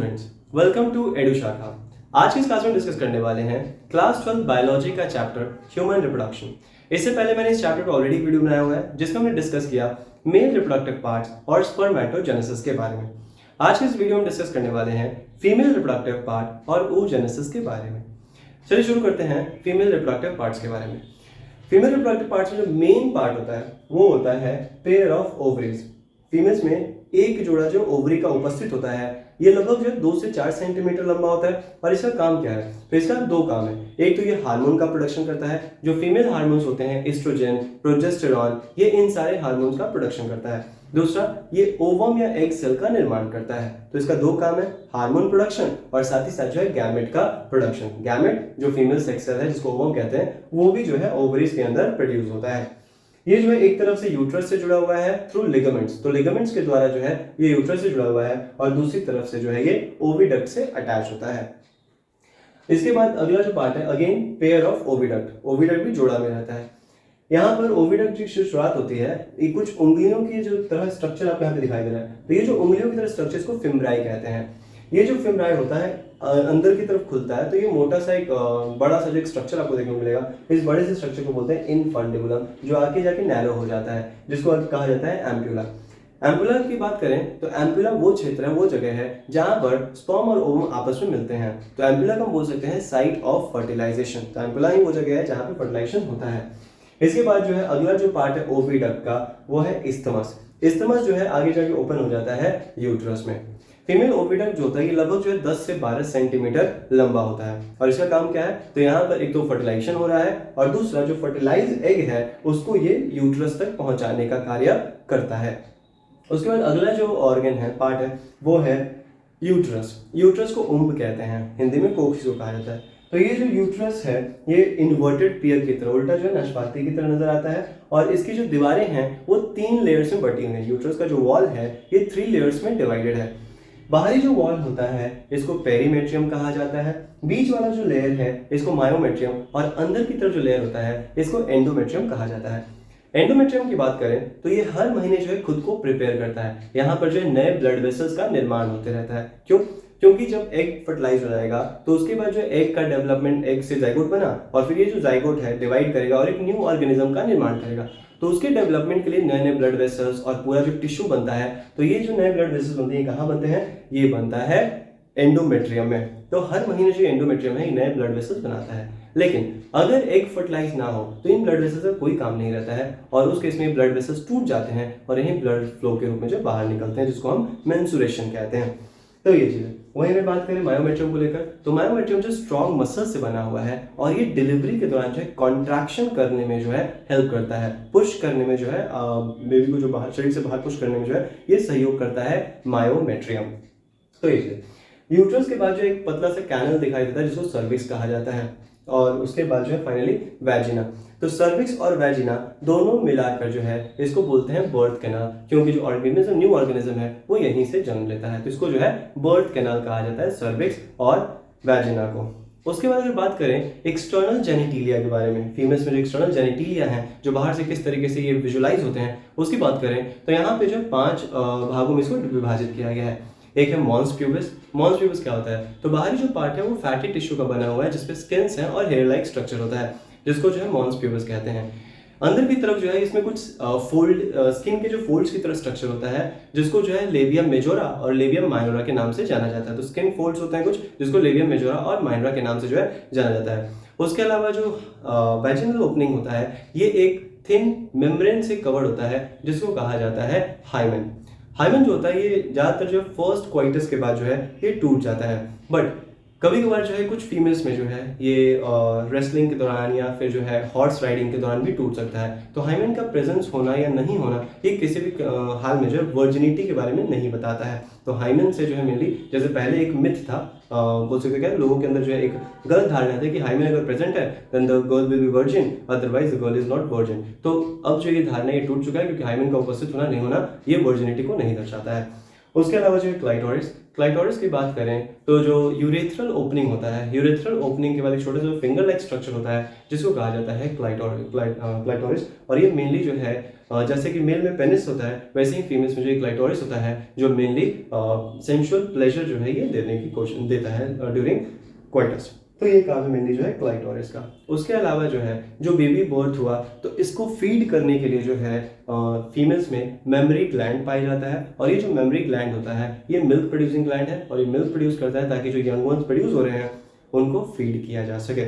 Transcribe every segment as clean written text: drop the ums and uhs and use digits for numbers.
Students, welcome to edu शाखा। आज की इस क्लास में डिस्कस करने वाले हैं क्लास 12 बायोलॉजी का चैप्टर ह्यूमन रिप्रोडक्शन। इससे पहले मैंने इस चैप्टर पर ऑलरेडी वीडियो बनाया हुआ है जिसमें हमने डिस्कस किया मेल रिप्रोडक्टिव पार्ट्स और स्पर्मेटोजेनेसिस के बारे में। आज की इस वीडियो में डिस्कस करने वाले हैं फीमेल रिप्रोडक्टिव पार्ट और oogenesis के बारे में। चलिए शुरू करते हैं फीमेल रिप्रोडक्टिव पार्ट्स के बारे में। फीमेल रिप्रोडक्टिव पार्ट्स में जो मेन पार्ट होता है वो होता है पेयर ऑफ ओवरीज। फीमेल्स में एक जोड़ा जो ओवरी का उपस्थित होता है ये लगभग जो 2 से 4 सेंटीमीटर लंबा होता है। और इसका काम क्या है? तो इसका दो काम है। एक तो ये हार्मोन का प्रोडक्शन करता है, जो फीमेल हार्मोन्स होते हैं एस्ट्रोजन, प्रोजेस्टेरॉन, ये इन सारे हार्मोन्स का प्रोडक्शन करता है। दूसरा, ये ओवम या एग सेल का निर्माण करता है। तो इसका दो काम है, हार्मोन प्रोडक्शन और साथ ही साथ जो है गैमेट का प्रोडक्शन। गैमेट जो फीमेल सेक्स सेल है जिसको ओवम कहते हैं वो भी जो है ओवरीज के अंदर प्रोड्यूस होता है। ये जो है एक तरफ से यूट्रस से जुड़ा हुआ है थ्रू लिगामेंट्स, तो लिगामेंट्स के द्वारा जो है ये यूट्रस से जुड़ा हुआ है और दूसरी तरफ से जो है ये ओविडक्ट से अटैच होता है। इसके बाद अगला जो पार्ट है again pair of oviduct. Oviduct भी जोड़ा में रहता है। यहाँ पर ओविडक्ट की शुरुआत होती है ये कुछ उंगलियों की जो तरह स्ट्रक्चर आपको यहाँ पे दिखाई दे रहा है, तो ये जो उंगलियों की तरह स्ट्रक्चर इसको फिमराई कहते हैं। ये जो फिमराई होता है अंदर की तरफ खुलता है, तो ये मोटा सा एक बड़ा सा जो एक स्ट्रक्चर आपको देखने को मिलेगा। इस बड़े से स्ट्रक्चर को बोलते हैं इनफंडिबुलम, जो आगे जाके नैरो हो जाता है, जिसको कहा जाता है एम्प्यूला। एम्पुला की बात करें तो एम्पुला वो क्षेत्र है, वो जगह है जहां पर स्पर्म और ओवम आपस में मिलते हैं। तो एम्पुला को हम बोल सकते हैं साइट ऑफ फर्टिलाइजेशन। तो एम्पुला ही वो जगह है जहां पे फर्टिलाइजेशन होता है। इसके बाद जो है अगला जो पार्ट है ओविडक्ट का वो है इस्थमस। इस्थमस जो है आगे जाके ओपन हो जाता है यूट्रस में। फीमेल ओविडक्ट जो होता है ये लगभग जो है 10 से 12 सेंटीमीटर लंबा होता है। और इसका काम क्या है? तो यहाँ पर एक तो फर्टिलाइजेशन हो रहा है और दूसरा जो फर्टिलाइज एग है उसको ये यूट्रस तक पहुंचाने का कार्य करता है। उसके बाद अगला जो ऑर्गन है, पार्ट है, वो है यूट्रस। यूट्रस को उम्ब कहते हैं, हिंदी में कोक्ष को कहा जाता है। तो ये जो यूट्रस है ये इन्वर्टेड पेयर की तरह, उल्टा जो है नाशपाती की तरह नजर आता है और इसकी जो दीवारें हैं वो 3 लेयर्स में बटी हुई हैं। यूट्रस का जो वॉल है ये 3 लेयर्स में डिवाइडेड है। बाहरी जो वॉल होता है इसको पेरीमेट्रियम कहा जाता है, बीच वाला जो लेयर है इसको मायोमेट्रियम और अंदर की तरफ जो लेयर होता है इसको एंडोमेट्रियम कहा जाता है। एंडोमेट्रियम की बात करें तो ये हर महीने जो है खुद को प्रिपेयर करता है। यहाँ पर जो है नए ब्लड वेसल्स का निर्माण होते रहता है। क्यों? क्योंकि जब एग फर्टिलाइज हो जाएगा तो उसके बाद जो एग का डेवलपमेंट, एग से जाइगोट बना और फिर ये जो जाइगोट है डिवाइड करेगा और एक न्यू ऑर्गेनिज्म का निर्माण करेगा। तो उसके डेवलपमेंट के लिए नए नए ब्लड वेसल्स और पूरा जो टिश्यू बनता है, तो ये जो नए ब्लड वेसल्स बनते हैं कहाँ बनते हैं? ये बनता है एंडोमेट्रियम में। तो हर महीने जो एंडोमेट्रियम है ये नए ब्लड वेसल्स बनाता है। लेकिन अगर एग फर्टिलाइज ना हो तो इन ब्लड वेसल्स का कोई काम नहीं रहता है और उस केस में ब्लड वेसल्स टूट जाते हैं और यही ब्लड फ्लो के रूप में जो बाहर निकलते हैं, जिसको हम मेंस्ट्रुएशन कहते हैं। तो ये चीज है। वहीं में बात करें मायोमेट्रियम को लेकर, तो मायोमेट्रियम जो स्ट्रॉन्ग मसल से बना हुआ है और ये डिलीवरी के दौरान जो है कॉन्ट्रैक्शन करने में जो है हेल्प करता है, पुश करने में जो है बेबी को जो बाहर शरीर से बाहर पुश करने में जो है ये सहयोग करता है मायोमेट्रियम। तो ये चीज। यूट्रस के बाद जो एक पतला सा कैनल दिखाई देता है जिसको सर्विक्स कहा जाता है और उसके बाद जो है फाइनली वैजिना। तो सर्विक्स और वैजिना दोनों मिलाकर जो है इसको बोलते हैं बर्थ कैनाल, क्योंकि जो ऑर्गेनिज्म न्यू ऑर्गेनिज्म है वो यहीं से जन्म लेता है। तो इसको जो है बर्थ कैनाल कहा जाता है, सर्विक्स और वैजिना को। उसके बाद अगर बात करें एक्सटर्नल जेनिटिलिया के बारे में, फीमेल्स में जो एक्सटर्नल जेनिटिलिया हैं जो बाहर से किस तरीके से ये विजुलाइज होते हैं उसकी बात करें तो यहाँ पे जो 5 भागों में इसको विभाजित किया गया है। एक है मॉन्स प्यूबिस। मॉन्स प्यूबिस क्या होता है? तो बाहरी जो पार्ट है वो फैटी टिश्यू का बना हुआ है जिसपे स्किन्स हैं और हेयर लाइक स्ट्रक्चर होता है, जिसको जो है मॉन्स प्यूबिस कहते हैं। अंदर की तरफ जो है इसमें कुछ फोल्ड, स्किन के जो फोल्ड्स की तरह स्ट्रक्चर होता है जिसको जो है लेबियम मेजोरा और लेबियम माइनोरा के नाम से जाना जाता है। तो स्किन फोल्ड्स होते हैं कुछ जिसको लेबियम मेजोरा और माइनोरा के नाम से जो है जाना जाता है। उसके अलावा जो वैजिनल ओपनिंग होता है ये एक थिन मेम्ब्रेन से कवर्ड होता है जिसको कहा जाता है हाइमेन। हाइमेन जो होता है ये ज्यादातर जो फर्स्ट क्वाइटस के बाद जो है ये टूट जाता है, बट कभी कभार जो है कुछ फीमेल्स में जो है ये रेसलिंग के दौरान या फिर जो है हॉर्स राइडिंग के दौरान भी टूट सकता है। तो हाइमेन का प्रेजेंस होना या नहीं होना ये किसी भी हाल में जो है वर्जिनिटी के बारे में नहीं बताता है। तो हाइमेन से जो है मेनली, जैसे पहले एक मिथ था, बोल सकते क्या, लोगों के अंदर जो है एक गलत धारणा थी कि हाइमेन अगर प्रेजेंट है then the girl will be virgin, otherwise the girl is not virgin. तो अब जो ये धारणा ये टूट चुका है क्योंकि हाइमेन का उपस्थित होना नहीं होना ये वर्जिनिटी को नहीं दर्शाता है। उसके अलावा जो है क्लाइटोरिस की बात करें तो जो यूरेथ्रल ओपनिंग होता है, यूरेथ्रल ओपनिंग के बाद एक छोटा सा फिंगर लाइक स्ट्रक्चर होता है जिसको कहा जाता है क्लाइटोरिस। और ये मेनली जो है जैसे कि मेल में पेनिस होता है वैसे ही फीमेल्स में जो क्लाइटोरिस होता है जो मेनली सेंसुअल प्लेजर जो है ये देने की कोशिश देता है ड्यूरिंग क्वाइटस। तो ये काम है मेनली जो है क्लाइटोरिस का। उसके अलावा जो है जो बेबी बर्थ हुआ तो इसको फीड करने के लिए जो है फीमेल्स में मेमरी ग्लैंड पाया जाता है, और ये जो मेमरी ग्लैंड होता है ये मिल्क प्रोड्यूसिंग ग्लैंड है, और ये मिल्क प्रोड्यूस करता है ताकि जो यंग वंस प्रोड्यूस हो रहे हैं उनको फीड किया जा सके।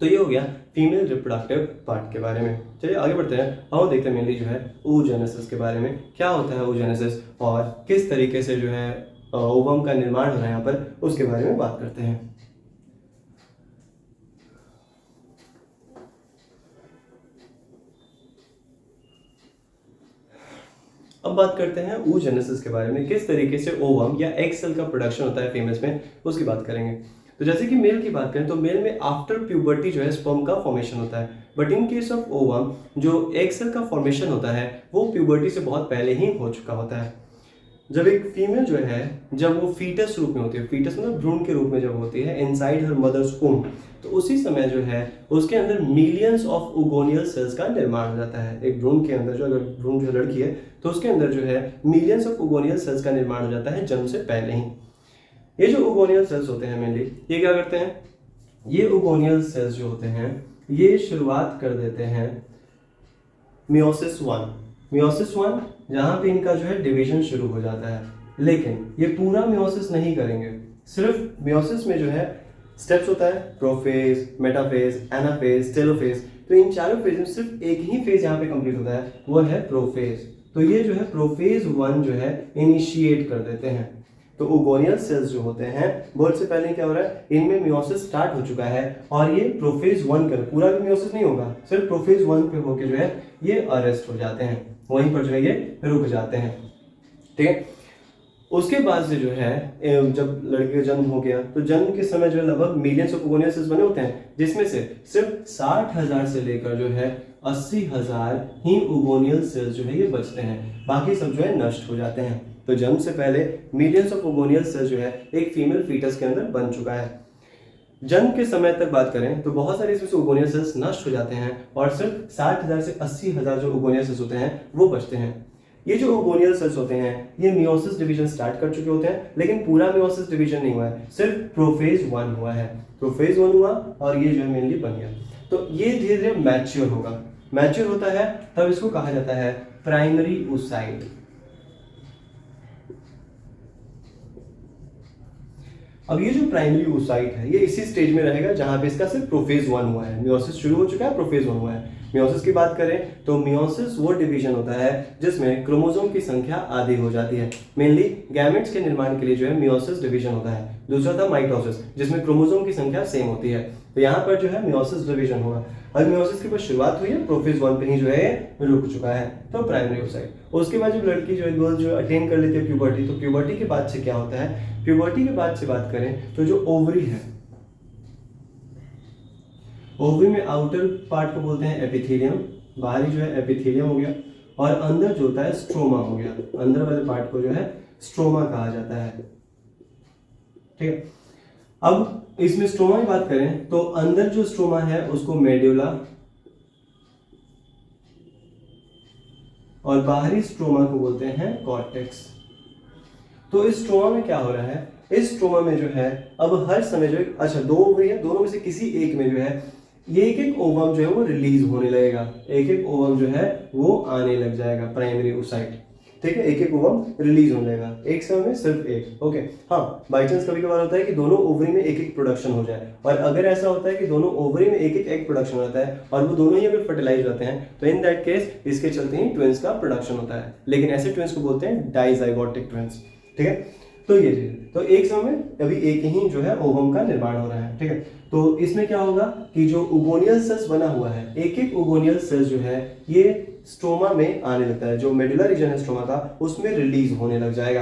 तो ये हो गया फीमेल रिप्रोडक्टिव पार्ट के बारे में। चलिए आगे बढ़ते हैं, और देखते हैं मेनली जो है oogenesis के बारे में, क्या होता है oogenesis और किस तरीके से जो है ओवम का निर्माण हो रहा है यहाँ पर, उसके बारे में बात करते हैं। अब बात करते हैं oogenesis के बारे में, किस तरीके से ओवम या एग सेल का प्रोडक्शन होता है फीमेल्स में, उसकी बात करेंगे। तो जैसे कि मेल की बात करें तो मेल में आफ्टर प्यूबर्टी जो है स्पर्म का फॉर्मेशन होता है, but in case of ovum जो एग सेल का फॉर्मेशन होता है वो प्यूबर्टी से बहुत पहले ही हो चुका होता है। जब एक फीमेल जो है जब वो फीटस रूप में होती है, फीटस मतलब भ्रूण के रूप में जब होती है इनसाइड हर मदर्स वूम्ब, तो उसी समय जो है उसके अंदर मिलियंस ऑफ ओगोनियल सेल्स का निर्माण हो जाता है। एक भ्रूण के अंदर जो अगर भ्रूण जो लड़की है तो उसके अंदर जो है मिलियंस ऑफ ओगोनियल सेल्स का निर्माण हो जाता है जन्म से पहले ही। ये जो ओगोनियल सेल्स होते हैं मेनली ये क्या करते हैं, ये ओगोनियल सेल्स जो होते हैं ये शुरुआत कर देते हैं मियोसिस वन जहां पे इनका जो है डिवीजन शुरू हो जाता है। लेकिन ये पूरा मियोसिस नहीं करेंगे, सिर्फ मियोसिस में जो है स्टेप्स होता है प्रोफेज, मेटाफेज, एनाफेज, टेलोफेज। तो इन चारों फेज में सिर्फ एक ही फेज यहाँ पे कंप्लीट होता है, वो है प्रोफेज। तो ये जो है प्रोफेज 1 जो है इनिशिएट कर देते हैं। तो ओगोनियल सेल्स जो होते हैं बर्थ से पहले क्या हो रहा है, इनमें मियोसिस स्टार्ट हो चुका है और ये प्रोफेज 1 कर, पूरा भी मियोसिस नहीं होगा, सिर्फ प्रोफेज 1 पे होके जो है ये अरेस्ट हो जाते हैं, वहीं पर जो है ये रुक जाते हैं। ठीक है, उसके बाद से जो है जब लड़के का जन्म हो गया तो जन्म के समय जो है लगभग मिलियंस ऑफ ओगोनियल सेल्स बने होते हैं, जिसमें से सिर्फ 60,000 से लेकर जो है 80,000 ही ओगोनियल सेल्स जो है ये बचते हैं, बाकी सब जो है नष्ट हो जाते हैं। तो जन्म से पहले मिलियंस ऑफ ओगोनियल सेल्स जो है एक फीमेल फीटस के अंदर बन चुका है। जन्म के समय तक बात करें तो बहुत सारे इसमें से ओगोनियल सेल्स नष्ट हो जाते हैं और सिर्फ 60,000 से 80,000 जो ओगोनियल सेल्स होते हैं वो बचते हैं। ये जो ओगोनियल सेल्स होते हैं ये मियोसिस डिवीजन स्टार्ट कर चुके होते हैं, लेकिन पूरा मियोसिस डिवीजन नहीं हुआ है, सिर्फ प्रोफेज 1 हुआ है। प्रोफेज 1 हुआ और ये जो है मेनली बन गया। तो ये धीरे धीरे मैच्योर होगा, मैच्योर होता है तब इसको कहा जाता है प्राइमरी oocyte। अब ये जो प्राइमरी oocyte है ये इसी स्टेज में रहेगा जहां पे इसका सिर्फ प्रोफेज 1 हुआ है, मियोसिस शुरू हो चुका है, प्रोफेज 1 हुआ है। मियोसिस की बात करें तो मियोसिस वो डिवीजन होता है जिसमें क्रोमोसोम की संख्या आधी हो जाती है। मेनली गैमेट्स के निर्माण के लिए जो है मियोसिस डिवीजन होता है। दूसरा था माइटोसिस जिसमें क्रोमोसोम की संख्या सेम होती है। तो यहाँ पर जो है मियोसिस डिवीजन होगा। अब मियोसिस की बस शुरुआत हुई है, प्रोफेज 1 पे ही जो है रुक चुका है, तो प्राइमरी oocyte। उसके बाद जब लड़की जो है गर्ल जो अटेन कर लेती है प्यूबर्टी, तो प्यूबर्टी के बाद से क्या होता है, प्यूबर्टी के बाद से बात करें तो जो ओवरी है, ओवरी में आउटर पार्ट को बोलते हैं एपिथेलियम, बाहरी जो है एपिथेलियम हो गया, और अंदर जो होता है स्ट्रोमा हो गया, अंदर वाले पार्ट को जो है स्ट्रोमा कहा जाता है। ठीक है, अब इसमें स्ट्रोमा की बात करें तो अंदर जो स्ट्रोमा है उसको मेड्यूला और बाहरी स्ट्रोमा को बोलते हैं कॉर्टेक्स। तो इस स्ट्रोमा में क्या हो रहा है, इस स्ट्रोमा में जो है अब हर समय जो है, अच्छा 2 ओवरी है, दोनों में से किसी एक में जो है ये एक ओवम जो है वो रिलीज होने लगेगा, एक ओवम जो है वो आने लग जाएगा प्राइमरी oocyte। ठीक है, एक ओवम रिलीज होने लगेगा, एक समय में सिर्फ एक। ओके, हाँ, बाई चांस कभी कभार होता है कि दोनों ओवरी में एक प्रोडक्शन हो जाए, और अगर ऐसा होता है कि दोनों ओवरी में एक एग प्रोडक्शन होता है और वो दोनों ही अगर फर्टिलाइज होते हैं तो इन दैट केस इसके चलते ही ट्विंस का प्रोडक्शन होता है। लेकिन ऐसे ट्विंस को बोलते हैं डाइजाइगोटिक ट्विंस। ठीक है, तो ये चीज, तो एक समय में अभी एक ही जो है ओवम का निर्माण हो रहा है। ठीक है, तो इसमें क्या होगा कि जो ओगोनियल सेल्स बना हुआ है, एक ओगोनियल सेल्स जो है ये स्ट्रोमा में आने लगता है, जो मेडुला रीजन है स्ट्रोमा का उसमें रिलीज होने लग जाएगा,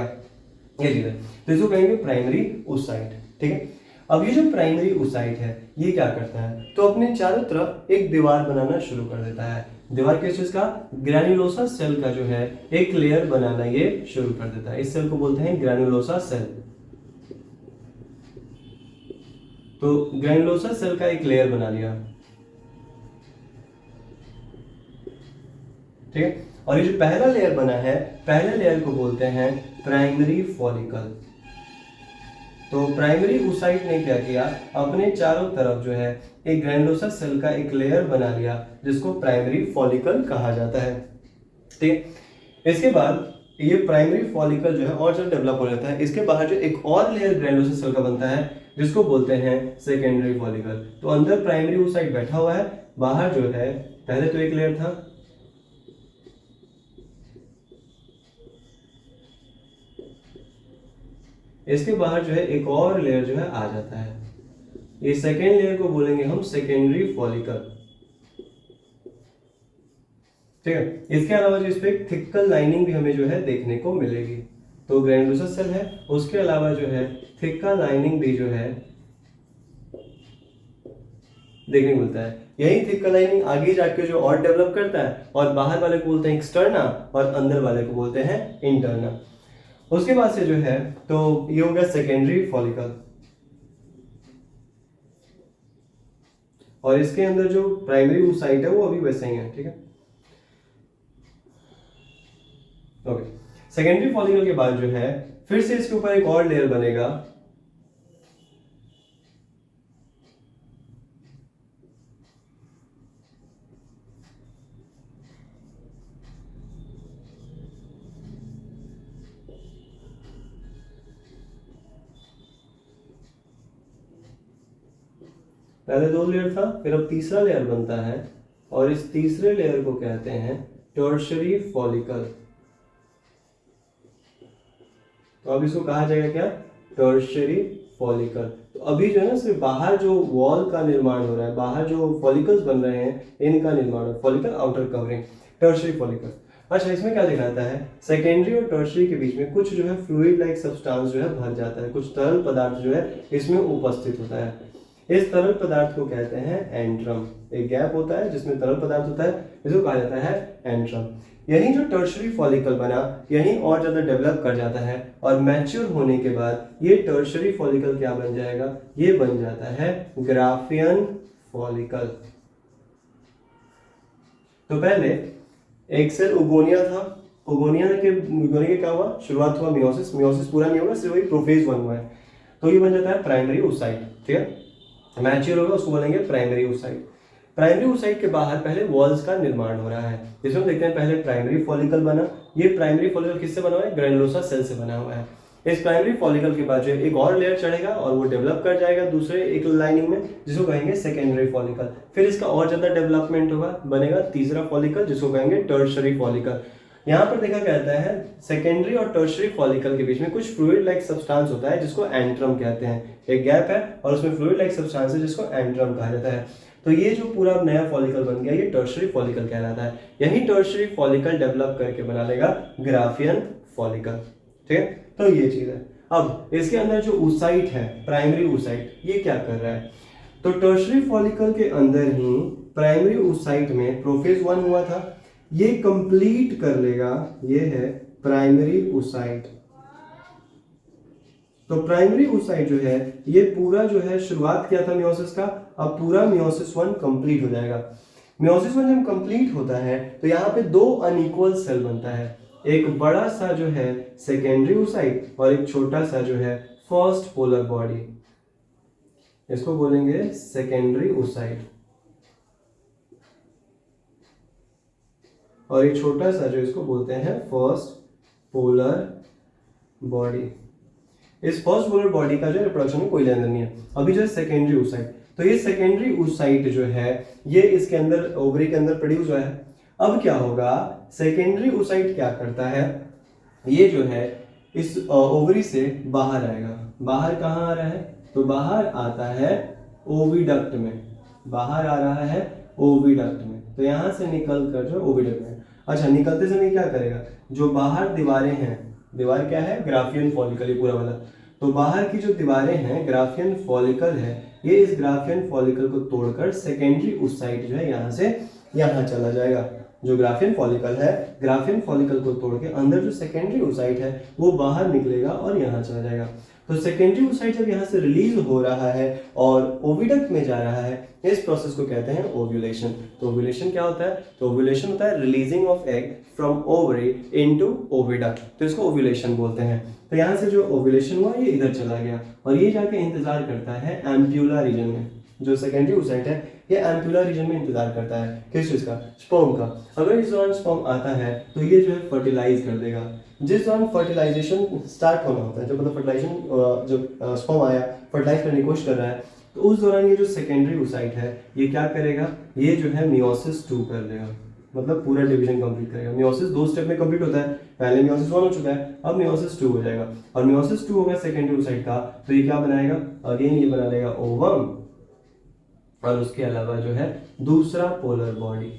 ये चीज है। तो इसको कहेंगे प्राइमरी oocyte। ठीक है, अब ये जो प्राइमरी oocyte है ये क्या करता है, तो अपने चारों तरफ एक दीवार बनाना शुरू कर देता है। दीवार किस चीज का, ग्रैन्युलोसा सेल का जो है एक लेयर बनाना ये शुरू कर देता है। इस सेल को बोलते हैं ग्रैन्युलोसा सेल। तो ग्रैन्युलोसा सेल का एक लेयर बना लिया, ठीक है। और ये जो पहला लेयर बना है, पहले लेयर को बोलते हैं प्राइमरी फॉलिकल। तो प्राइमरी oocyte ने क्या किया, अपने चारों तरफ जो है एक ग्रैन्युलोसा सेल का एक लेयर बना लिया जिसको प्राइमरी फॉलिकल कहा जाता है, ठीक। इसके बाद ये प्राइमरी फॉलिकल जो है और जो डेवलप हो जाता है, इसके बाहर जो एक और लेयर ग्रैन्युलोसा सेल का बनता है जिसको बोलते हैं सेकेंडरी फॉलिकल। तो अंदर प्राइमरी oocyte बैठा हुआ है, बाहर जो है पहले तो एक लेयर था, इसके बाहर जो है एक और लेयर जो है आ जाता है। ये सेकेंड लेयर को बोलेंगे हम सेकेंडरी फॉलिकल, ठीक है। इसके अलावा जो इस पे एक थिकल लाइनिंग भी हमें जो है देखने को मिलेगी। तो ग्रैन्युलोसा सेल है, उसके अलावा जो है थिका लाइनिंग भी जो है देखने को मिलता है। यही थिका लाइनिंग आगे जाके जो और डेवलप करता है, और बाहर वाले को बोलते हैं एक्सटर्ना और अंदर वाले को बोलते हैं इंटरना। उसके बाद से जो है तो ये हो गया सेकेंडरी फॉलिकल, और इसके अंदर जो प्राइमरी oocyte है वो अभी वैसे ही है, ठीक है। ओके, सेकेंडरी फॉलिकल के बाद जो है फिर से इसके ऊपर एक और लेयर बनेगा, पहले दो लेयर था, फिर अब तीसरा लेयर बनता है, और इस तीसरे लेयर को कहते हैं टर्शियरी फॉलिकल। तो अब इसको कहा जाएगा क्या, टर्शियरी फॉलिकल। तो अभी जो है ना सिर्फ बाहर जो वॉल का निर्माण हो रहा है, बाहर जो फॉलिकल्स बन रहे हैं इनका निर्माण, follicle outer covering, tertiary follicle. अच्छा, इसमें क्या दिखाता है, सेकेंडरी और टर्शियरी के बीच में कुछ जो है फ्लूइड लाइक सब्सटेंस जो है भर जाता है, कुछ तरल पदार्थ जो है इसमें उपस्थित होता है। इस तरल पदार्थ को कहते हैं एंट्रम। एक गैप होता है जिसमें तरल पदार्थ होता है, इसको कहा जाता है एंट्रम। यही जो टर्शियरी फॉलिकल बना, यही और ज्यादा डेवलप कर जाता है, और मैच्योर होने के बाद ये टर्शियरी फॉलिकल क्या बन जाएगा, ये बन जाता है ग्राफियन फॉलिकल। तो पहले एक सेल उगोनिया था, उगोनिया के क्या हुआ, शुरुआत हुआ मियोसिस, मियोसिस पूरा नहीं होगा, सिर्फ वही प्रोफेज 1 हुआ है, तो ये बन जाता है प्राइमरी oocyte, ठीक है। मैच्योर होगा उसको बोलेंगे प्राइमरी oocyte। प्राइमरी oocyte के बाहर पहले वॉल्स का निर्माण हो रहा है, जिसमें देखते हैं पहले प्राइमरी फॉलिकल बना। ये प्राइमरी फॉलिकल किससे बना हुआ है, ग्रैन्युलोसा सेल से बना हुआ है। इस प्राइमरी फॉलिकल के बाद जो एक और लेयर चढ़ेगा और वो डेवलप कर जाएगा दूसरे एक लाइनिंग में, जिसको कहेंगे सेकेंडरी फॉलिकल। फिर इसका और ज्यादा डेवलपमेंट होगा, बनेगा तीसरा फॉलिकल जिसको कहेंगे टर्शियरी फॉलिकल। यहाँ पर देखा जाता है सेकेंडरी और टर्शियरी फॉलिकल के बीच में कुछ फ्लूइड लाइक सब्सटेंस होता है जिसको एंट्रम कहते हैं। एक गैप है और उसमें फ्लूइड लाइक सब्सटेंस है जिसको एंट्रम कहा जाता है। तो ये जो पूरा नया फॉलिकल बन गया, ये टर्शियरी फॉलिकल कहलाता है। यही टर्शियरी फॉलिकल डेवलप करके बना लेगा ग्राफियन फॉलिकल, ठीक है। तो ये चीज है। अब इसके अंदर जो oocyte है, प्राइमरी oocyte, ये क्या कर रहा है, तो टर्शियरी फॉलिकल के अंदर ही प्राइमरी oocyte में प्रोफेज 1 हुआ था, ये कंप्लीट कर लेगा, ये है प्राइमरी oocyte। तो प्राइमरी oocyte जो है ये पूरा जो है शुरुआत किया था मियोसिस का, अब पूरा मियोसिस 1 कंप्लीट हो जाएगा। मियोसिस 1 जब कंप्लीट होता है तो यहाँ पे दो अनइक्वल सेल बनता है, एक बड़ा सा जो है सेकेंडरी oocyte और एक छोटा सा जो है फर्स्ट पोलर बॉडी, इसको बोलेंगे सेकेंडरी oocyte। और एक छोटा सा जो इसको बोलते हैं फर्स्ट पोलर बॉडी। इस फर्स्ट पोलर बॉडी का जो रिप्रोडक्शन में कोई लेना नहीं है। अभी जो है सेकेंडरी oocyte, तो ये सेकेंडरी oocyte जो है ये इसके अंदर ओवरी के अंदर प्रोड्यूस हुआ है। अब क्या होगा, सेकेंडरी oocyte क्या करता है, ये जो है इस ओवरी से बाहर आएगा। बाहर कहाँ आ रहा है, तो बाहर आता है ओविडक्ट में, बाहर आ रहा है ओविडक्ट में। तो यहाँ से निकल कर जो ओविडक्ट में, अच्छा निकलते समय क्या करेगा, जो बाहर दीवारें हैं, दीवार क्या है, ग्राफियन फॉलिकल, ये पूरा वाला, तो बाहर की जो दीवारें हैं ग्राफियन फॉलिकल है, ये इस ग्राफियन फॉलिकल को तोड़कर सेकेंडरी oocyte जो है यहाँ से यहाँ चला जाएगा। जो ग्राफियन फॉलिकल है, ग्राफियन फॉलिकल को तोड़ के अंदर जो सेकेंडरी oocyte है वो बाहर निकलेगा और यहाँ चला जाएगा। तो सेकेंडरी oocyte जब यहाँ से रिलीज हो रहा है और ओविडक्ट में जा रहा है, इस प्रोसेस को कहते हैं ओव्यूलेशन। तो ओव्यूलेशन क्या होता है? तो ओव्यूलेशन होता है releasing of egg from ovary into oviduct, तो इसको ओव्यूलेशन बोलते हैं। तो यहाँ से जो ओव्यूलेशन हुआ ये इधर चला गया और ये जाके इंतजार करता है एम्प्यूला रीजन में। जो सेकेंडरी oocyte है ये एम्प्यूला रीजन में इंतजार करता है किस चीज का? स्पर्म का। अगर इस दौरान स्पर्म आता है तो ये जो है फर्टिलाइज कर देगा। जिस दौरान फर्टिलाइजेशन स्टार्ट होना होता है, जब मतलब फर्टिलाइजेशन जब स्पर्म आया फर्टिलाइज करने की कोशिश कर रहा है, तो उस दौरान ये जो सेकेंडरी oocyte है ये क्या करेगा? ये जो है मियोसिस 2 कर देगा, मतलब पूरा डिवीजन कंप्लीट करेगा। मियोसिस 2 स्टेप में कंप्लीट होता है, पहले मियोसिस 1 हो चुका है, अब मियोसिस 2 हो जाएगा। और मियोसिस 2 होगा सेकेंडरी oocyte का, तो ये क्या बनाएगा? अगेन ये बना लेगा ओवम और उसके अलावा जो है दूसरा पोलर बॉडी।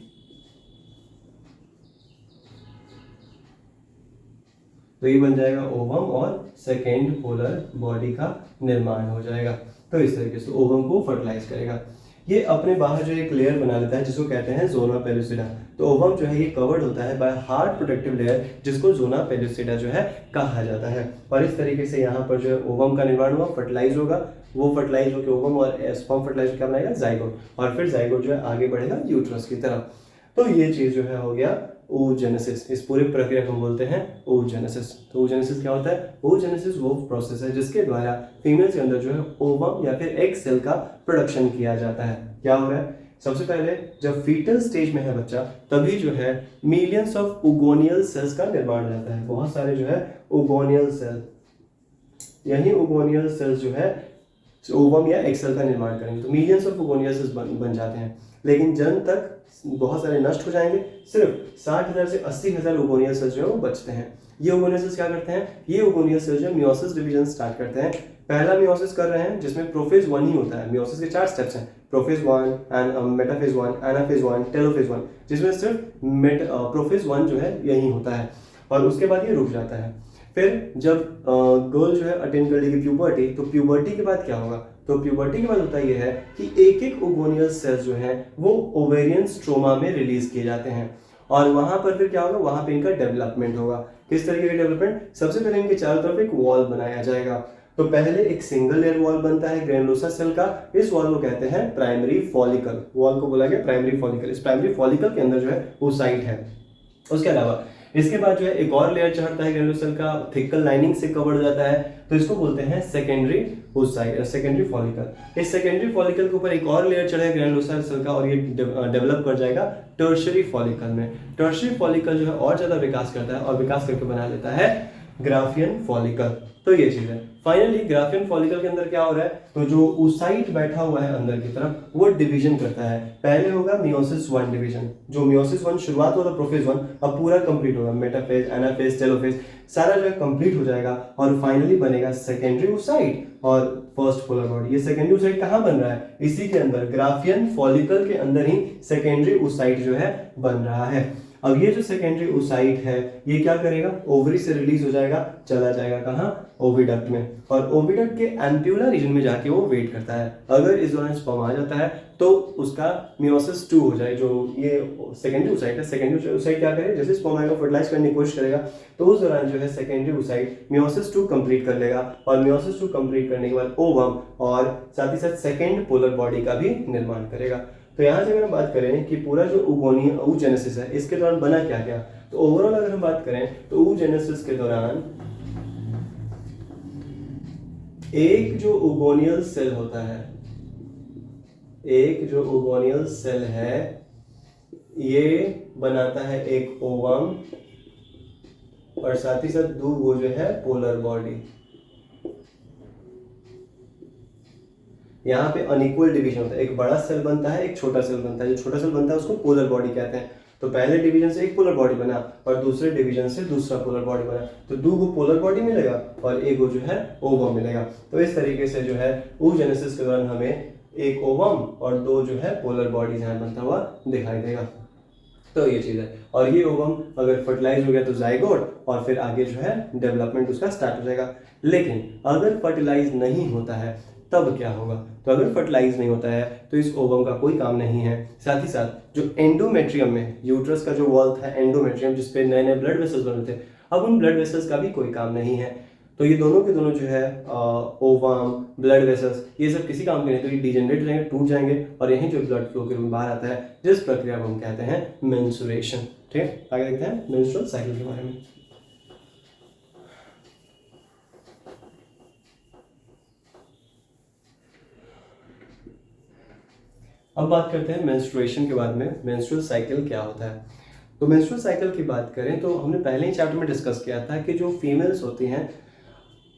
तो ये बन जाएगा ओवम और सेकेंड पोलर बॉडी का निर्माण हो जाएगा। तो इस तरीके से ओवम को फर्टिलाइज करेगा। ये अपने बाहर जो एक लेयर बना लेता है जिसको कहते हैं जोना पेलुसिडा। तो ओवम जो है ये कवर्ड होता है बाय हार्ड प्रोटेक्टिव लेयर जिसको जोना पेलुसिडा जो है कहा जाता है। और इस तरीके से यहाँ पर जो है ओवम का निर्माण हुआ, फर्टिलाइज होगा, वो फर्टिलाइज होकर ओवम और स्पर्म फर्टिलाइज क्या बनाएगा? जाइगोट, और फिर जाइगोट जो है आगे बढ़ेगा यूट्रस की तरफ। तो ये चीज जो है हो गया oogenesis। इस पूरी प्रक्रिया को हम बोलते हैं oogenesis। तो oogenesis क्या होता है? oogenesis वो प्रोसेस है जिसके द्वारा फीमेल के अंदर जो है ओवम या फिर एग सेल का प्रोडक्शन किया जाता है। क्या हो रहा है? सबसे पहले जब फीटल स्टेज में है बच्चा, तभी जो है मिलियंस ऑफ ओगोनियल सेल्स का निर्माण हो जाता है। बहुत सारे जो है ओगोनियल सेल, यही ओगोनियल सेल्स जो है ओवम या एग सेल का निर्माण करेंगे, तो मिलियंस ऑफ ओगोनियल सेल्स बन जाते हैं। लेकिन जन्म तक बहुत सारे नष्ट हो जाएंगे, सिर्फ 60,000 से 80,000 ओगोनियल सेल्स जो है वो बचते हैं। ये ओगोनियल सेल्स क्या करते हैं? ये ओगोनियल सेल्स जो मियोसिस डिवीजन स्टार्ट करते हैं। पहला मियोसिस कर रहे हैं जिसमें प्रोफेज 1 ही होता है। मियोसिस के 4 स्टेप्स हैं, prophase 1 and metaphase 1, anaphase 1, telophase 1, जिसमें सिर्फ प्रोफेज 1 जो है यही होता है और उसके बाद ये रुक जाता है। फिर जब गर्ल जो है अटेंड कर लेगी प्यूबर्टी, तो प्यूबर्टी के बाद क्या होगा? तो प्यूबर्टी के बाद होता ये है कि एक एक ओगोनियल सेल्स जो है वो ओवेरियन स्ट्रोमा में रिलीज किए जाते हैं और वहां पर फिर क्या होगा? वहां पे इनका डेवलपमेंट होगा। किस तरीके का डेवलपमेंट? सबसे पहले इनके चारों तरफ एक वॉल बनाया जाएगा। तो पहले एक सिंगल लेयर वॉल बनता है ग्रेनुलोसा सेल का। इस वॉल को कहते हैं प्राइमरी फॉलिकल। वॉल को बोला गया प्राइमरी फॉलिकल। इस प्राइमरी फॉलिकल के अंदर जो है oocyte है। उसके अलावा इसके बाद जो है एक और लेयर चढ़ता है ग्रेनुलोसा सेल का, थिकल लाइनिंग से कवर हो जाता है, तो इसको बोलते हैं सेकेंडरी oocyte, सेकेंडरी फॉलिकल। इस सेकेंडरी फॉलिकल के ऊपर एक और लेयर चढ़ेगा ग्रेनुलोसा सेल का और ये डेवलप कर जाएगा टर्शियरी फॉलिकल में। टर्शियरी फॉलिकल जो है और ज्यादा विकास करता है और विकास करके बना लेता है ग्राफियन फॉलिकल। तो ये चीज है। फाइनली ग्राफियन फॉलिकल के अंदर क्या हो रहा है? तो जो oocyte बैठा हुआ है अंदर की तरफ वो डिवीजन करता है। पहले होगा मियोसिस 1 डिवीजन। जो मियोसिस 1 शुरुआत होगा प्रोफेज 1, अब पूरा कंप्लीट होगा, मेटाफेज, एनाफेज, टेलोफेज सारा जो है कंप्लीट हो जाएगा और फाइनली बनेगा सेकेंडरी oocyte और फर्स्ट पोलर बॉडी। ये सेकेंडरी oocyte कहाँ बन रहा है? इसी के अंदर, ग्राफियन फॉलिकल के अंदर ही सेकेंडरी oocyte जो है बन रहा है। अब ये जो सेकेंडरी oocyte है ये क्या करेगा? ओवरी से रिलीज हो जाएगा, चला जाएगा कहाँ? ओविडक्ट में, और ओविडक्ट के एम्प्यूला रीजन में जाके वो वेट करता है। अगर इस दौरान स्पर्म आ जाता है तो उसका मियोसिस 2 हो जाए। जो ये सेकेंडरी oocyte है, सेकेंडरी oocyte क्या करे? जैसे स्पर्म आएगा फर्टिलाइज करने की कोशिश करेगा, तो उस दौरान जो है सेकेंडरी oocyte मियोसिस 2 कंप्लीट कर लेगा और मियोसिस 2 कंप्लीट करने के बाद ओवम और साथ ही साथ सेकेंड पोलर बॉडी का भी निर्माण करेगा। तो यहाँ से अगर हम बात करें कि पूरा जो oogenesis है इसके दौरान बना क्या क्या, तो ओवरऑल अगर हम बात करें तो oogenesis के दौरान एक जो ओगोनियल सेल होता है, एक जो ओगोनियल सेल है ये बनाता है एक ओवम और साथ ही साथ वो जो है पोलर बॉडी। यहाँ पे अनइक्वल डिवीजन होता है, एक बड़ा सेल बनता है, एक छोटा सेल बनता है। जो छोटा सेल बनता है उसको पोलर बॉडी कहते हैं। तो पहले डिवीजन से एक पोलर बॉडी बना और दूसरे डिवीजन से दूसरा पोलर बॉडी बना, तो 2 को पोलर बॉडी मिलेगा और एक जो है ओवम मिलेगा। तो इस तरीके से जो है oogenesis के दौरान हमें एक ओवम और 2 जो है पोलर बॉडी यहाँ बनता हुआ दिखाई देगा। तो ये चीज है, और ये ओवम अगर फर्टिलाइज हो गया तो जाइगोट और फिर आगे जो है डेवलपमेंट उसका स्टार्ट हो जाएगा। लेकिन अगर फर्टिलाइज नहीं होता है तब क्या होगा? तो अगर फर्टिलाइज नहीं होता है तो इस ओवम का कोई काम नहीं है। साथ ही साथ जो एंडोमेट्रियम में यूट्रस का जो वॉल था एंडोमेट्रियम, जिसपे नए नए ब्लड वेसल्स बने थे, अब उन ब्लड वेसल्स का भी कोई काम नहीं है। तो ये दोनों के दोनों जो है ओवम, ब्लड वेसल्स, ये सब किसी काम के नहीं, तो ये डिजेनरेट हो जाएंगे, टूट जाएंगे और यही जो ब्लड फ्लो के रूप में बाहर आता है, जिस प्रक्रिया को हम कहते हैं मेंस्ट्रुएशन। ठीक है, आगे देखते हैं मेंस्ट्रुअल साइकिल के बारे में। अब बात करते हैं मेंस्ट्रुएशन के बाद में मेंस्ट्रुअल साइकिल क्या होता है। तो मेंस्ट्रुअल साइकिल की बात करें तो हमने पहले ही चैप्टर में डिस्कस किया था कि जो फीमेल्स होती हैं,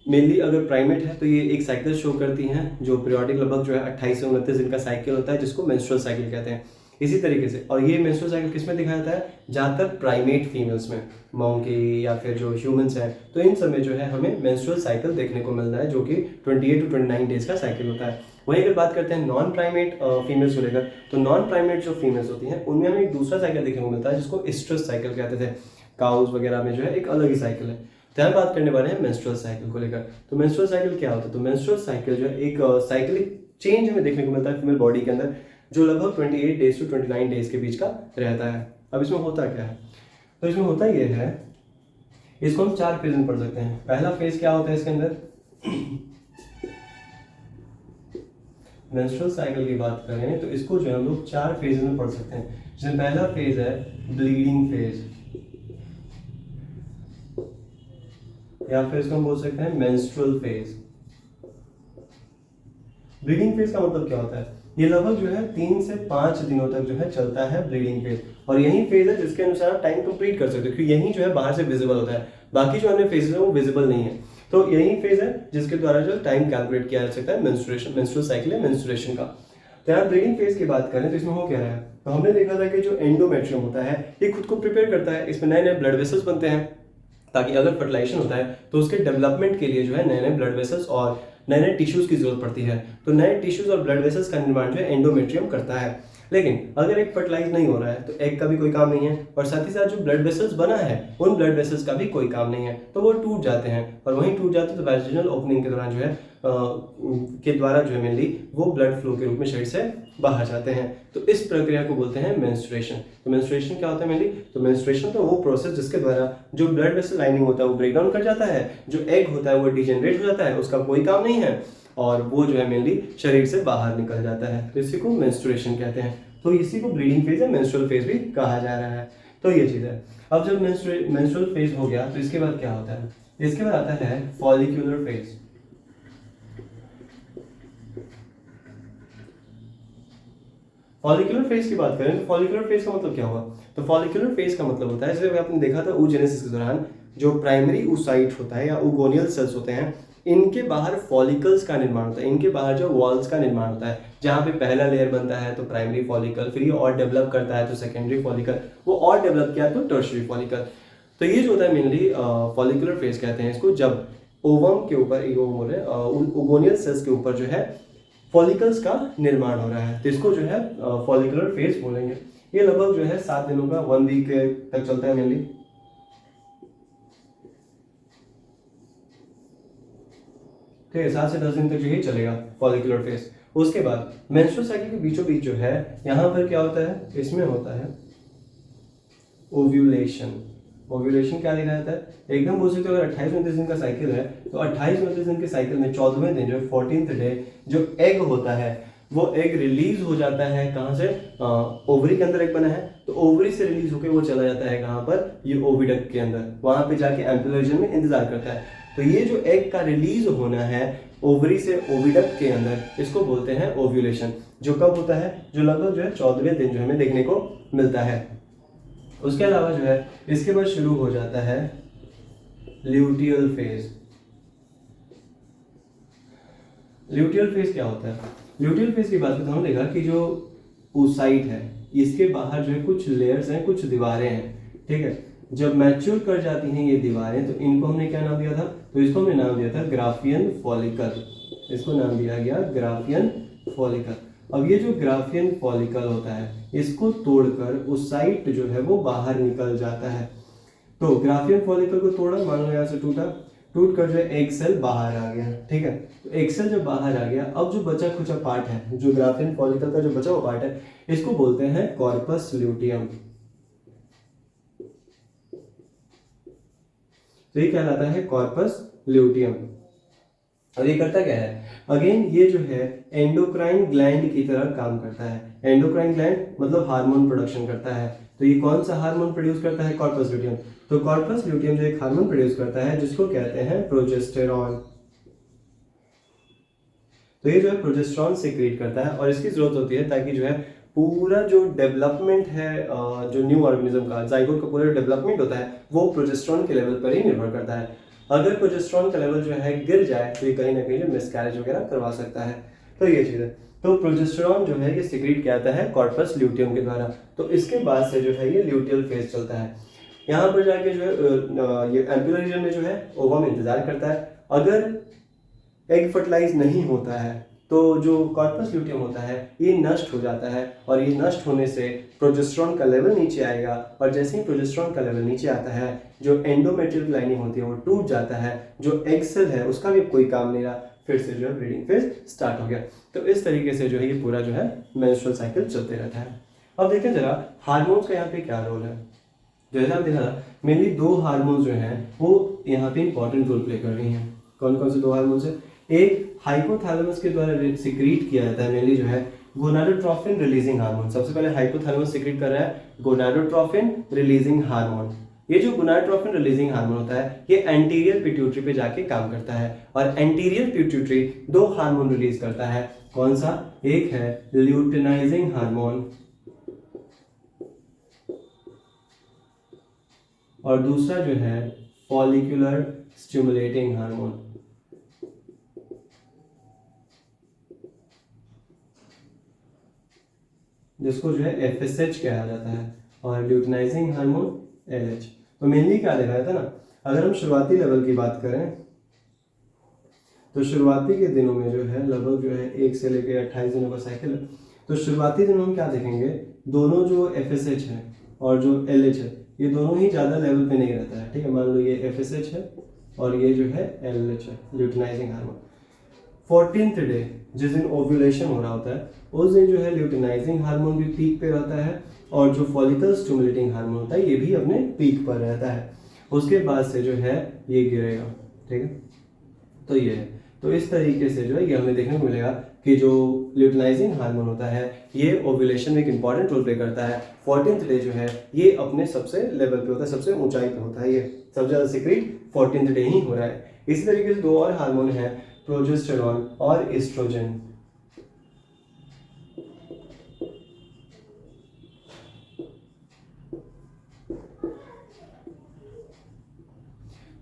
मेनली अगर प्राइमेट है तो ये एक साइकिल शो करती हैं जो पीरियोडिक लगभग जो है 28 से 29 दिन का साइकिल होता है, जिसको मेंस्ट्रुअल साइकिल कहते हैं। इसी तरीके से, और ये मेंस्ट्रुअल साइकिल किस में दिखाया जाता है? ज़्यादातर प्राइमेट फीमेल्स में, मंकी या फिर जो ह्यूमंस हैं, तो इन सब में जो है हमें मेंस्ट्रुअल साइकिल देखने को मिलता है, जो कि 28 to 29 डेज का साइकिल होता है। वहीं अगर बात करते हैं नॉन प्राइमेट फीमेल्स को लेकर, तो नॉन प्राइमेट जो फीमेल्स होती हैं उनमें हमें एक दूसरा साइकिल देखने को मिलता है, जिसको एस्ट्रस साइकिल कहते थे। काउज वगैरह में जो है एक अलग ही साइकिल है। तो यहाँ बात करने वाले हैं मेंस्ट्रुअल साइकिल को लेकर। तो मेंस्ट्रुअल साइकिल क्या होता है? तो मेंस्ट्रुअल साइकिल जो है एक साइक्लिक चेंज हमें देखने को मिलता है फीमेल बॉडी के अंदर, जो लगभग 28 डेज to 29 डेज के बीच का रहता है। अब इसमें होता क्या है? तो इसमें होता ये है, इसको हम 4 फेज में पढ़ सकते हैं। पहला फेज क्या होता है इसके अंदर? मेंस्ट्रुअल साइकिल की बात करें तो इसको जो है हम लोग 4 फेज में पढ़ सकते हैं। जिसमें पहला फेज है ब्लीडिंग फेज, या फिर इसको हम बोल सकते हैं मेंस्ट्रुअल फेज। ब्लीडिंग फेज का मतलब क्या होता है? ये लगभग जो है 3 से 5 दिनों तक जो है चलता है ब्लीडिंग फेज, और यही फेज है जिसके अनुसार आप टाइम कंप्लीट कर सकते हो, क्योंकि यही जो है बाहर से विजिबल होता है, बाकी जो अन्य फेजेस है वो विजिबल नहीं है। तो यही फेज है जिसके द्वारा जो टाइम कैलकुलेट किया जा सकता है मेंस्ट्रुअल साइकिल है मेंस्ट्रुएशन का। तो यहाँ ब्लीडिंग फेज की बात करें तो इसमें हो क्या रहा है? तो हमने देखा था कि जो एंडोमेट्रियम होता है ये खुद को प्रिपेयर करता है, इसमें नए नए ब्लड वेसल्स बनते हैं, ताकि अगर फर्टिलाइजेशन होता है तो उसके डेवलपमेंट के लिए जो है नए नए ब्लड वेसल्स और नए नए टिश्यूज की जरूरत पड़ती है। तो नए टिश्यूज और ब्लड वेसल्स का निर्माण जो है एंडोमेट्रियम करता है। लेकिन अगर एक फर्टिलाइज नहीं हो रहा है तो एग का भी कोई काम नहीं है, और साथ ही साथ जो ब्लड वेसल्स बना है उन ब्लड वेसल्स का भी कोई काम नहीं है, तो वो टूट जाते हैं, और वहीं टूट जाते हैं तो वैजिनल ओपनिंग के दौरान जो है के द्वारा जो है मेनली वो ब्लड फ्लो के रूप में शरीर से बाहर जाते हैं। तो इस प्रक्रिया को बोलते हैं मेंस्ट्रुएशन। तो मेंस्ट्रुएशन क्या होता है मेनली? तो मेंस्ट्रुएशन तो वो प्रोसेस जिसके द्वारा जो ब्लड वेसल लाइनिंग होता है वो ब्रेक डाउन कर जाता है, जो एग होता है वो डिजेनरेट हो जाता है, उसका कोई काम नहीं है, और वो जो है मेनली शरीर से बाहर निकल जाता है। तो इसी को मेंस्ट्रुएशन कहते हैं। तो इसी को ब्लीडिंग फेज या मेंस्ट्रुअल फेज भी कहा जा रहा है। तो ये चीज़ है। अब जब मेंस्ट्रुअल फेज हो गया तो इसके बाद क्या होता है? इसके बाद आता है फॉलिक्यूलर फेज। फॉलिक्यूलर फेज की बात करें तो फॉलिक्यूलर फेज का मतलब क्या हुआ? तो फॉलिक्यूलर फेज का मतलब होता है, जैसे आपने देखा था oogenesis के दौरान, जो प्राइमरी oocyte होता है या oogonal सेल्स होते हैं, इनके बाहर फॉलिकल्स का निर्माण होता है, इनके बाहर जो वॉल्स का निर्माण होता है, जहाँ पे पहला लेयर बनता है तो प्राइमरी फॉलिकल, फिर ये और डेवलप करता है तो सेकेंडरी फॉलिकल, वो और डेवलप किया तो टर्शियरी फॉलिकल। तो ये जो होता है मेनली फॉलिकुलर फेज कहते हैं इसको, जब ओवम के ऊपर oogonal सेल्स के ऊपर जो है फॉलिकल्स का निर्माण हो रहा है, तो इसको जो है फॉलिकुलर फेज बोलेंगे। ये लगभग जो है 7 दिनों का, 1 वीक तक चलता है मेनली। ठीक है, 7 से 10 दिन तक जो है चलेगा फॉलिकुलर फेज। उसके बाद मेंस्ट्रुअल साइकिल के बीचों बीच जो है यहाँ पर क्या होता है? इसमें होता है ओव्यूलेशन। ओव्यूलेशन क्या देखा जाता है? एकदम बोल सकते हो अगर 28-29 दिन का साइकिल है तो 28-29 दिन के साइकिल में 14वें दिन जो 14th डे जो एग होता है वो एग रिलीज हो जाता है। कहाँ से? ओवरी के अंदर एग बना है तो ओवरी से रिलीज होकर वो चला जाता है कहाँ पर? ये ओविडक्ट के अंदर, वहां पे जाके एम्ब्रियो रीजन में इंतजार करता है। तो ये जो एग का रिलीज होना है ओवरी से ओविडक्ट के अंदर, इसको बोलते हैं ओव्यूलेशन। जो कब होता है? जो लगभग जो है 14वें दिन जो हमें देखने को मिलता है। उसके अलावा जो है इसके बाद शुरू हो जाता है ल्यूटियल फेज। ल्यूटियल फेज क्या होता है? ल्यूटियल फेज की बात करते हमने देखा कि जो oocyte है इसके बाहर जो है कुछ लेयर्स हैं, कुछ दीवारें हैं। ठीक है, जब मैच्योर कर जाती हैं ये दीवारें तो इनको हमने क्या नाम दिया था? तो इसको हमने नाम दिया था ग्राफियन फॉलिकल। इसको नाम दिया गया ग्राफियन फॉलिकल। अब ये जो ग्राफियन फॉलिकल होता है इसको तोड़कर oocyte जो है वो बाहर निकल जाता है। तो ग्राफियन फॉलिकल को तोड़ा, मान लो यहाँ से टूटा, टूट कर जो है एक सेल बाहर आ गया, ठीक है। तो एक सेल जब बाहर आ गया, अब जो बचा खुचा पार्ट है, जो ग्राफिन फॉलिकल का जो बचा हुआ पार्ट है, इसको बोलते हैं कॉर्पस ल्यूटियम। तो ये कहलाता है कॉर्पस ल्यूटियम। और ये करता क्या है, अगेन ये जो है एंडोक्राइन ग्लैंड की तरह काम करता है। एंडोक्राइन ग्लैंड मतलब हार्मोन प्रोडक्शन करता है। तो ये कौन सा हार्मोन प्रोड्यूस करता है, कॉर्पस ल्यूटियम। तो कॉर्पस ल्यूटियम जो एक हार्मोन प्रोड्यूस करता है जिसको कहते हैं प्रोजेस्टेरॉन। तो ये जो है प्रोजेस्टेरॉन सीक्रेट करता है और इसकी जरूरत होती है ताकि जो है पूरा जो डेवलपमेंट है, जो न्यू ऑर्गेनिज्म का जाइगोट का पूरा डेवलपमेंट होता है वो प्रोजेस्टेरॉन के लेवल पर ही निर्भर करता है। अगर प्रोजेस्टेरॉन का लेवल जो है गिर जाए तो ये कहीं ना कहीं जो मिसकैरेज वगैरह करवा सकता है। तो ये चीज़ है। तो प्रोजेस्टेरॉन जो है ये सीक्रेट किया जाता है कॉर्पस ल्यूटियम के द्वारा। तो इसके बाद से जो है ये ल्यूटियल फेज चलता है। यहाँ पर जाके जो है ये एम्पुलर रीजन में जो है ओवम इंतजार करता है। अगर एग फर्टिलाइज नहीं होता है तो जो कॉर्पस ल्यूटियम होता है ये नष्ट हो जाता है और ये नष्ट होने से प्रोजेस्टेरॉन का लेवल नीचे आएगा। और जैसे ही प्रोजेस्टेरॉन का लेवल नीचे आता है जो एंडोमेट्रियल लाइनिंग होती है वो टूट जाता है, जो एग सेल है उसका भी कोई काम नहीं रहा, फिर से जो है ब्रीडिंग फेज स्टार्ट हो गया। तो इस तरीके से जो है ये पूरा जो है मेंस्ट्रुअल साइकिल चलते रहता है। अब देखें जरा हार्मोन्स का यहाँ पे क्या रोल है। जैसे आप देखा मेनली दो हार्मोन्स जो हैं वो यहाँ पे इंपॉर्टेंट रोल प्ले कर रही हैं। कौन कौन से दो हार्मोन्स हैं, एक हाइपोथैलेमस के द्वारा सिक्रीट किया जाता है मेनली जो है गोनाडोट्रोफिन रिलीजिंग हार्मोन। सबसे पहले हाइपोथैलेमस सिक्रीट कर रहा है गोनाडोट्रोफिन रिलीजिंग हार्मोन। ये जो गोनाडोट्रोफिन रिलीजिंग हार्मोन होता है ये एंटीरियर पिट्यूटरी पे जाके काम करता है और एंटीरियर पिट्यूटरी दो हार्मोन रिलीज करता है। कौन सा, एक है ल्यूटिनाइजिंग हार्मोन और दूसरा जो है फॉलिकुलर स्टिमुलेटिंग हार्मोन। जिसको जो है FSH कहा जाता है और ल्यूटिनाइजिंग हार्मोन LH। तो मेनली क्या देखा जाता है ना, अगर हम शुरुआती लेवल की बात करें तो शुरुआती के दिनों में जो है लगभग जो है 1 से लेकर 28 दिनों का साइकिल है। तो शुरुआती दिनों में क्या देखेंगे, दोनों जो FSH है और जो LH है ये दोनों ही ज़्यादा लेवल पे नहीं रहता है, ठीक है। मान लो ये FSH है और ये जो है LH है, ल्यूटिनाइजिंग हार्मोन। 14th डे जिस दिन ओव्यूलेशन हो रहा होता है उस दिन जो है ल्यूटिनाइजिंग हार्मोन भी पीक पे रहता है और जो फॉलिकल स्टिमुलेटिंग हार्मोन होता है ये भी अपने पीक पर रहता है। उसके बाद से जो है ये गिरेगा, ठीक है। तो ये है, तो इस तरीके से जो है ये हमें देखने को मिलेगा कि जो ल्यूटिनाइजिंग हार्मोन होता है ये ओव्यूलेशन में एक इंपॉर्टेंट रोल प्ले करता है। 14th डे जो है ये अपने सबसे लेवल पे होता है, सबसे ऊंचाई पे होता है, ये सबसे ज़्यादा सीक्रेट 14th डे ही हो रहा है। इसी तरीके से दो और हार्मोन है प्रोजेस्टेरॉन और एस्ट्रोजन।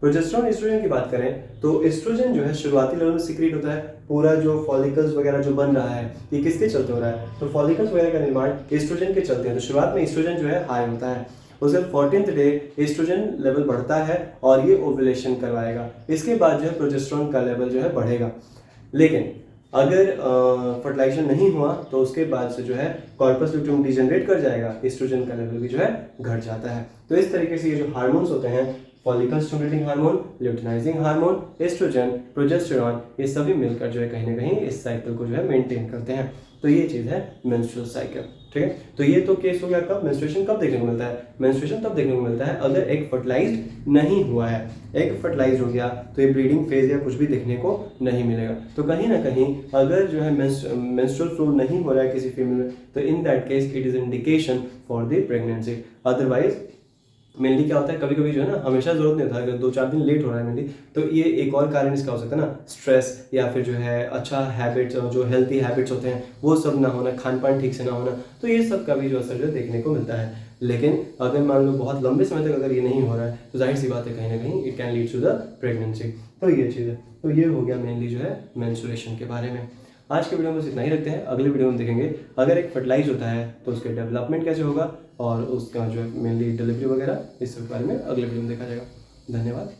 प्रोजेस्टेरॉन एस्ट्रोजन की बात करें तो एस्ट्रोजन जो है शुरुआती लेवल में सीक्रेट होता है। पूरा जो फॉलिकल्स वगैरह जो बन रहा है ये किसके चलते हो रहा है, तो फॉलिकल्स वगैरह का निर्माण एस्ट्रोजन के चलते हैं। तो शुरुआत में एस्ट्रोजन जो है हाई होता है, उसके 14th डे एस्ट्रोजन लेवल बढ़ता है और ये ओव्यूलेशन करवाएगा। इसके बाद जो है प्रोजेस्टेरॉन का लेवल जो है बढ़ेगा। लेकिन अगर फर्टिलाइजेशन नहीं हुआ तो उसके बाद से जो है कॉर्पस ल्यूटियम डिजेनरेट कर जाएगा, एस्ट्रोजन का लेवल भी जो है घट जाता है। तो इस तरीके से ये जो हार्मोन्स होते हैं follicle stimulating hormone, luteinising hormone, oestrogen, progesterone, ये सभी मिलकर जो है कहीं ना कहीं इस साइकिल को जो है मेंटेन करते हैं। तो ये चीज़ है मेंस्ट्रुअल साइकिल, ठीक है। तो ये तो केस हो गया कब, मेंस्ट्रुएशन कब देखने को मिलता है, मेंस्ट्रुएशन तब देखने को मिलता है अगर एग फर्टिलाइज्ड नहीं हुआ है। एग फर्टिलाइज हो गया तो ये ब्रीडिंग फेज या कुछ भी देखने को नहीं मिलेगा। तो कहीं ना कहीं अगर जो है मेंस्ट्रुअल फ्लो नहीं हो रहा है किसी फीमेल में तो in that case it is indication for the pregnancy. Otherwise mainly क्या होता है, कभी कभी जो है ना हमेशा जरूरत नहीं होता, अगर 2-4 दिन लेट हो रहा है मेनली तो ये एक और कारण इसका हो सकता है ना, स्ट्रेस या फिर जो है अच्छा हैबिट्स, जो हेल्थी हैबिट्स होते हैं वो सब ना होना, खान पान ठीक से ना होना, तो ये सब का भी जो असर जो है देखने को मिलता है। लेकिन अगर मान लो बहुत लंबे समय तक अगर ये नहीं हो रहा है तो जाहिर सी बात है कहीं ना कहीं it can lead to the pregnancy. तो ये चीज़ है। तो ये हो गया मेनली जो है मेंस्ट्रुएशन के बारे में। आज के वीडियो में बस इतना ही रखते हैं, अगले वीडियो में देखेंगे अगर एक फर्टिलाइज होता है तो उसके डेवलपमेंट कैसे होगा और उसका जो है मेनली डिलीवरी वगैरह इस सब के बारे में अगले वीडियो में देखा जाएगा। धन्यवाद।